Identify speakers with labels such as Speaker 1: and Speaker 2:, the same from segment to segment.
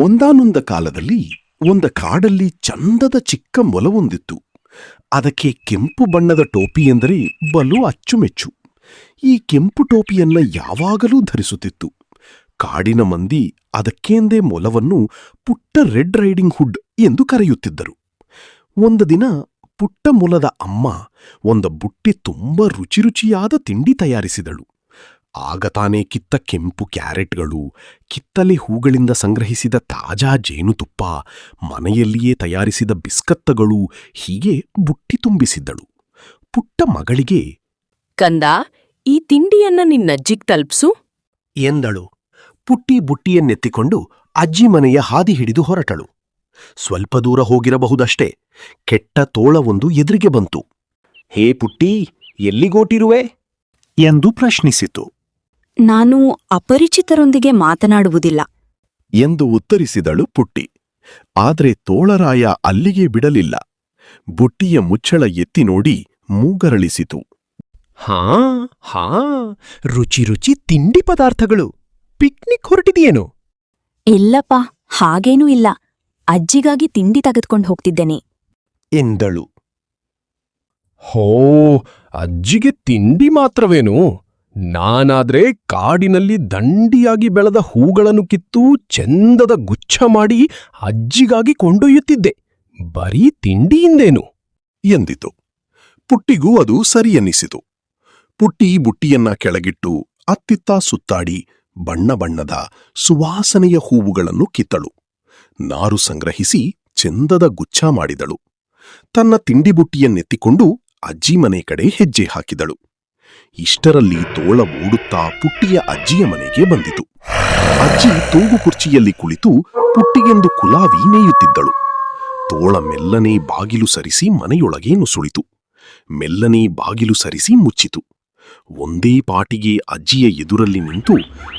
Speaker 1: ಒಂದಾನೊಂದ ಕಾಲದಲ್ಲಿ ಒಂದ ಕಾಡಲ್ಲಿ ಚಂದದ ಚಿಕ್ಕ ಮೊಲವೊಂದಿತ್ತು. ಅದಕ್ಕೆ ಕೆಂಪು ಬಣ್ಣದ ಟೋಪಿ ಎಂದರೆ ಬಲು ಅಚ್ಚುಮೆಚ್ಚು. ಈ ಕೆಂಪು ಟೋಪಿಯನ್ನ ಯಾವಾಗಲೂ ಧರಿಸುತ್ತಿತ್ತು. ಕಾಡಿನ ಮಂದಿ ಅದಕ್ಕೆಂದೇ ಮೊಲವನ್ನು ಪುಟ್ಟ ರೆಡ್ ರೈಡಿಂಗ್ ಹುಡ್ ಎಂದು ಕರೆಯುತ್ತಿದ್ದರು. ಒಂದು ದಿನ ಪುಟ್ಟ ಮೊಲದ ಅಮ್ಮ ಒಂದು ಬುಟ್ಟಿ ತುಂಬ ರುಚಿಯಾದ ತಿಂಡಿ ತಯಾರಿಸಿದಳು. ಆಗ ತಾನೇ ಕಿತ್ತ ಕೆಂಪು ಕ್ಯಾರೆಟ್ಗಳು, ಕಿತ್ತಲೆ ಹೂಗಳಿಂದ ಸಂಗ್ರಹಿಸಿದ ತಾಜಾ ಜೇನುತುಪ್ಪ, ಮನೆಯಲ್ಲಿಯೇ ತಯಾರಿಸಿದ ಬಿಸ್ಕತ್ತಗಳು, ಹೀಗೆ ಬುಟ್ಟಿ ತುಂಬಿಸಿದ್ದಳು. ಪುಟ್ಟ ಮಗಳಿಗೆ,
Speaker 2: ಕಂದ, ಈ ತಿಂಡಿಯನ್ನ ನಿನ್ನಜ್ಜಿಗ್ ತಲ್ಪ್ಸು
Speaker 1: ಎಂದಳು. ಪುಟ್ಟಿ ಬುಟ್ಟಿಯನ್ನೆತ್ತಿಕೊಂಡು ಅಜ್ಜಿ ಮನೆಯ ಹಾದಿ ಹಿಡಿದು ಹೊರಟಳು. ಸ್ವಲ್ಪ ದೂರ ಹೋಗಿರಬಹುದಷ್ಟೇ ಕೆಟ್ಟ ತೋಳವೊಂದು ಎದುರಿಗೆ ಬಂತು. ಹೇ ಪುಟ್ಟಿ, ಎಲ್ಲಿಗೋಟಿರುವೆ ಎಂದು ಪ್ರಶ್ನಿಸಿತು.
Speaker 3: ನಾನು ಅಪರಿಚಿತರೊಂದಿಗೆ ಮಾತನಾಡುವುದಿಲ್ಲ
Speaker 1: ಎಂದು ಉತ್ತರಿಸಿದಳು ಪುಟ್ಟಿ. ಆದ್ರೆ ತೋಳರಾಯ ಅಲ್ಲಿಗೆ ಬಿಡಲಿಲ್ಲ. ಬುಟ್ಟಿಯ ಮುಚ್ಚಳ ಎತ್ತಿ ನೋಡಿ ಮೂಗರಳಿಸಿತು.
Speaker 4: ಹಾ ಹಾ, ರುಚಿ ತಿಂಡಿ ಪದಾರ್ಥಗಳು. ಪಿಕ್ನಿಕ್ ಹೊರಟಿದೆಯೇನು?
Speaker 3: ಇಲ್ಲಪ್ಪ, ಹಾಗೇನೂ ಇಲ್ಲ. ಅಜ್ಜಿಗಾಗಿ ತಿಂಡಿ ತೆಗೆದುಕೊಂಡು ಹೋಗ್ತಿದ್ದೇನೆ
Speaker 1: ಎಂದಳು.
Speaker 4: ಹೋ, ಅಜ್ಜಿಗೆ ತಿಂಡಿ ಮಾತ್ರವೇನು? ನಾನಾದ್ರೆ ಕಾಡಿನಲ್ಲಿ ದಂಡಿಯಾಗಿ ಬೆಳೆದ ಹೂಗಳನ್ನು ಕಿತ್ತು ಚೆಂದದ ಗುಚ್ಛ ಮಾಡಿ ಅಜ್ಜಿಗಾಗಿ ಕೊಂಡೊಯ್ಯುತ್ತಿದ್ದೆ. ಬರೀ ತಿಂಡಿಯಿಂದೇನು
Speaker 1: ಎಂದಿತು. ಪುಟ್ಟಿಗೂ ಅದು ಸರಿಯನ್ನಿಸಿತು. ಪುಟ್ಟಿ ಬುಟ್ಟಿಯನ್ನ ಕೆಳಗಿಟ್ಟು ಅತ್ತಿತ್ತ ಸುತ್ತಾಡಿ ಬಣ್ಣ ಬಣ್ಣದ ಸುವಾಸನೆಯ ಹೂವುಗಳನ್ನು ಕಿತ್ತಳು. ನಾರು ಸಂಗ್ರಹಿಸಿ ಚೆಂದದ ಗುಚ್ಛ ಮಾಡಿದಳು. ತನ್ನ ತಿಂಡಿ ಬುಟ್ಟಿಯನ್ನೆತ್ತಿಕೊಂಡು ಅಜ್ಜಿ ಮನೆ ಕಡೆ ಹೆಜ್ಜೆ ಹಾಕಿದಳು. ಇಷ್ಟರಲ್ಲಿ ತೋಳ ಓಡುತ್ತಾ ಪುಟ್ಟಿಯ ಅಜ್ಜಿಯ ಮನೆಗೆ ಬಂದಿತು. ಅಜ್ಜಿ ತೂಗು ಕುರ್ಚಿಯಲ್ಲಿ ಕುಳಿತು ಪುಟ್ಟಿಗೆಂದು ಕುಲಾವಿ ಮೇಯುತ್ತಿದ್ದಳು. ತೋಳ ಮೆಲ್ಲನೆ ಬಾಗಿಲು ಸರಿಸಿ ಮನೆಯೊಳಗೆ ನುಸುಳಿತು. ಮೆಲ್ಲನೆ ಬಾಗಿಲು ಸರಿಸಿ ಮುಚ್ಚಿತು. ಒಂದೇ ಪಾಟಿಗೆ ಅಜ್ಜಿಯ ಎದುರಲ್ಲಿ ನಿಂತು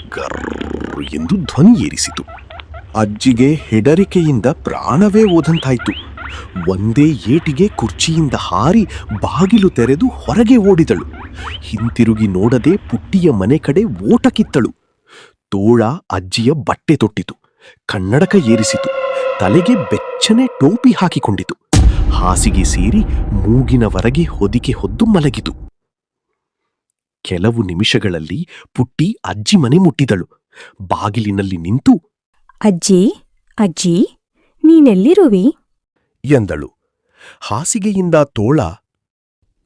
Speaker 1: ಗರ್ರ್ ಎಂದು ಧ್ವನಿ ಏರಿಸಿತು. ಅಜ್ಜಿಗೆ ಹೆದರಿಕೆಯಿಂದ ಪ್ರಾಣವೇ ಹೋದಂತಾಯ್ತು. ಒಂದೇ ಏಟಿಗೆ ಕುರ್ಚಿಯಿಂದ ಹಾರಿ ಬಾಗಿಲು ತೆರೆದು ಹೊರಗೆ ಓಡಿದಳು. ಹಿಂತಿರುಗಿ ನೋಡದೆ ಪುಟ್ಟಿಯ ಮನೆ ಕಡೆ ಓಟ ಕಿತ್ತಳು. ತೋಳ ಅಜ್ಜಿಯ ಬಟ್ಟೆ ತೊಟ್ಟಿತು. ಕನ್ನಡಕ ಏರಿಸಿತು. ತಲೆಗೆ ಬೆಚ್ಚನೆ ಟೋಪಿ ಹಾಕಿಕೊಂಡಿತು. ಹಾಸಿಗೆ ಸೇರಿ ಮೂಗಿನವರೆಗೆ ಹೊದಿಕೆ ಹೊದ್ದು ಮಲಗಿತು. ಕೆಲವು ನಿಮಿಷಗಳಲ್ಲಿ ಪುಟ್ಟಿ ಅಜ್ಜಿ ಮನೆ ಮುಟ್ಟಿದಳು. ಬಾಗಿಲಿನಲ್ಲಿ ನಿಂತು,
Speaker 3: ಅಜ್ಜಿ, ಅಜ್ಜಿ, ನೀನೆಲ್ಲಿರುವಿ
Speaker 1: ಎಂದಳು. ಹಾಸಿಗೆಯಿಂದ ತೋಳ,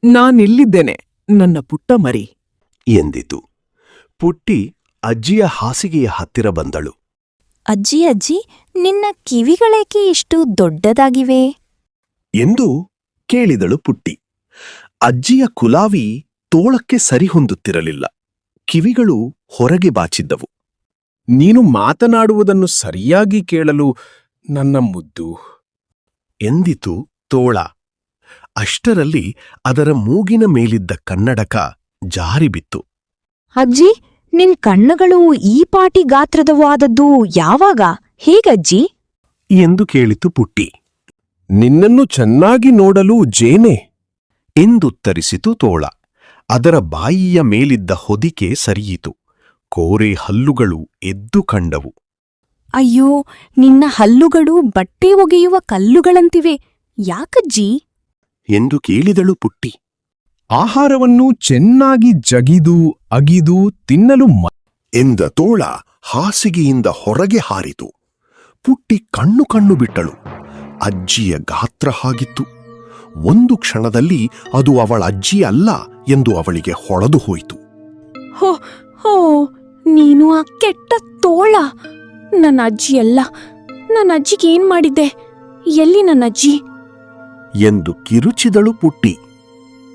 Speaker 2: ನಾನಿಲ್ಲಿದ್ದೇನೆ ನನ್ನ ಪುಟ್ಟ ಮರಿ
Speaker 1: ಎಂದಿತು. ಪುಟ್ಟಿ ಅಜ್ಜಿಯ ಹಾಸಿಗೆಯ ಹತ್ತಿರ ಬಂದಳು.
Speaker 3: ಅಜ್ಜಿ, ಅಜ್ಜಿ, ನಿನ್ನ ಕಿವಿಗಳೇಕೆ ಇಷ್ಟು ದೊಡ್ಡದಾಗಿವೆ
Speaker 1: ಎಂದು ಕೇಳಿದಳು ಪುಟ್ಟಿ. ಅಜ್ಜಿಯ ಕುಲಾವಿ ತೋಳಕ್ಕೆ ಸರಿಹೊಂದುತ್ತಿರಲಿಲ್ಲ. ಕಿವಿಗಳು ಹೊರಗೆ ಬಾಚಿದ್ದವು.
Speaker 4: ನೀನು ಮಾತನಾಡುವುದನ್ನು ಸರಿಯಾಗಿ ಕೇಳಲು ನನ್ನ ಮುದ್ದು
Speaker 1: ಎಂದಿತು ತೋಳ. ಅಷ್ಟರಲ್ಲಿ ಅದರ ಮೂಗಿನ ಮೇಲಿದ್ದ ಕನ್ನಡಕ ಜಾರಿಬಿತ್ತು.
Speaker 3: ಅಜ್ಜಿ, ನಿನ್ ಕಣ್ಣುಗಳು ಈ ಪಾಟಿ ಗಾತ್ರದವು ಆದದ್ದು ಯಾವಾಗ? ಹೇಗಜ್ಜಿ
Speaker 1: ಎಂದು ಕೇಳಿತು ಪುಟ್ಟಿ.
Speaker 4: ನಿನ್ನನ್ನು ಚೆನ್ನಾಗಿ ನೋಡಲು ಜೇನೆ
Speaker 1: ಎಂದುತ್ತರಿಸಿತು ತೋಳ. ಅದರ ಬಾಯಿಯ ಮೇಲಿದ್ದ ಹೊದಿಕೆ ಸರಿಯಿತು. ಕೋರೆ ಹಲ್ಲುಗಳು ಎದ್ದು ಕಂಡವು.
Speaker 3: ಅಯ್ಯೋ, ನಿನ್ನ ಹಲ್ಲುಗಳು ಬಟ್ಟೆ ಒಗೆಯುವ ಕಲ್ಲುಗಳಂತಿವೆ. ಯಾಕಜ್ಜಿ
Speaker 1: ಎಂದು ಕೇಳಿದಳು ಪುಟ್ಟಿ.
Speaker 4: ಆಹಾರವನ್ನು ಚೆನ್ನಾಗಿ ಜಗಿದು ಅಗಿದು ತಿನ್ನಲು
Speaker 1: ಎಂದ ತೋಳ ಹಾಸಿಗೆಯಿಂದ ಹೊರಗೆ ಹಾರಿತು. ಪುಟ್ಟಿ ಕಣ್ಣು ಬಿಟ್ಟಳು. ಅಜ್ಜಿಯ ಗಾತ್ರ ಹಾಗಿತ್ತು. ಒಂದು ಕ್ಷಣದಲ್ಲಿ ಅದು ಅವಳ ಅಜ್ಜಿ ಅಲ್ಲ ಎಂದು ಅವಳಿಗೆ ಹೊಳೆದು ಹೋಯಿತು.
Speaker 3: ಹೋ, ನೀನು ಆ ಕೆಟ್ಟ ತೋಳ. ನನ್ನ ಅಜ್ಜಿಯಲ್ಲ. ನನ್ನ ಅಜ್ಜಿಗೇನ್ ಮಾಡಿದ್ದೆ? ಎಲ್ಲಿ ನನ್ನಜ್ಜಿ
Speaker 1: ಎಂದು ಕಿರುಚಿದಳು ಪುಟ್ಟಿ.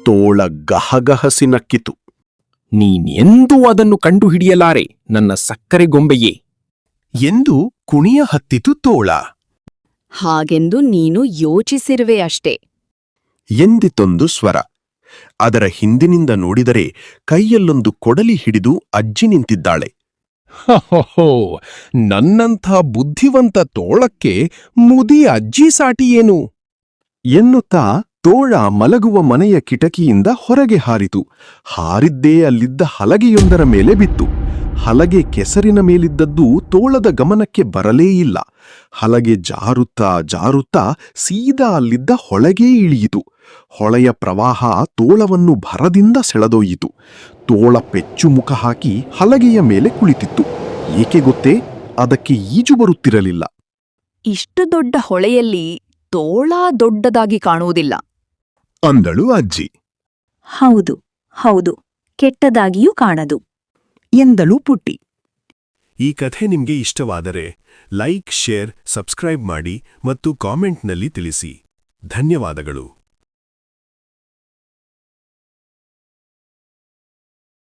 Speaker 1: ತೋಳ ಗಹಗಹಸಿ ನಕ್ಕಿತು.
Speaker 4: ನೀನೆಂದೂ ಅದನ್ನು ಕಂಡುಹಿಡಿಯಲಾರೆ, ನನ್ನ ಸಕ್ಕರೆ ಗೊಂಬೆಯೇ
Speaker 1: ಎಂದು ಕುಣಿಯ ಹತ್ತಿತು ತೋಳ.
Speaker 2: ಹಾಗೆಂದು ನೀನು ಯೋಚಿಸಿರುವೆ ಅಷ್ಟೇ
Speaker 1: ಎಂದಿತೊಂದು ಸ್ವರ. ಅದರ ಹಿಂದಿನಿಂದ ನೋಡಿದರೆ ಕೈಯಲ್ಲೊಂದು ಕೊಡಲಿ ಹಿಡಿದು ಅಜ್ಜಿ ನಿಂತಿದ್ದಾಳೆ.
Speaker 4: ಹೋ, ನನ್ನಂಥ ಬುದ್ಧಿವಂತ ತೋಳಕ್ಕೆ ಮುದಿ ಅಜ್ಜಿ ಸಾಟಿಯೇನು
Speaker 1: ಎನ್ನುತ್ತಾ ತೋಳ ಮಲಗುವ ಮನೆಯ ಕಿಟಕಿಯಿಂದ ಹೊರಗೆ ಹಾರಿತು. ಹಾರಿದ್ದೇ ಅಲ್ಲಿದ್ದ ಹಲಗೆಯೊಂದರ ಮೇಲೆ ಬಿತ್ತು. ಹಲಗೆ ಕೆಸರಿನ ಮೇಲಿದ್ದದ್ದು ತೋಳದ ಗಮನಕ್ಕೆ ಬರಲೇ ಇಲ್ಲ. ಹಲಗೆ ಜಾರುತ್ತಾ ಜಾರುತ್ತಾ ಸೀದಾ ಅಲ್ಲಿದ್ದ ಹೊಳೆಗೇ ಇಳಿಯಿತು. ಹೊಳೆಯ ಪ್ರವಾಹ ತೋಳವನ್ನು ಭರದಿಂದ ಸೆಳೆದೊಯ್ಯಿತು. ತೋಳ ಪೆಚ್ಚು ಮುಖ ಹಾಕಿ ಹಲಗೆಯ ಮೇಲೆ ಕುಳಿತಿತ್ತು. ಏಕೆ ಗೊತ್ತೇ? ಅದಕ್ಕೆ ಈಜು ಬರುತ್ತಿರಲಿಲ್ಲ.
Speaker 2: ಇಷ್ಟು ದೊಡ್ಡ ಹೊಳೆಯಲ್ಲಿ ತೋಳ ದೊಡ್ಡದಾಗಿ ಕಾಣುವುದಿಲ್ಲ.
Speaker 1: ಅಂದಳು ಅಜ್ಜಿ.
Speaker 3: ಹೌದು ಹೌದು, ಕೆಟ್ಟದಾಗಿಯೂ ಕಾಣದು
Speaker 2: ಎಂದಳು ಪುಟ್ಟಿ.
Speaker 5: ಈ ಕಥೆ ನಿಮಗೆ ಇಷ್ಟವಾದರೆ ಲೈಕ್, ಶೇರ್, ಸಬ್ಸ್ಕ್ರೈಬ್ ಮಾಡಿ ಮತ್ತು ಕಾಮೆಂಟ್ನಲ್ಲಿ ತಿಳಿಸಿ. ಧನ್ಯವಾದಗಳು.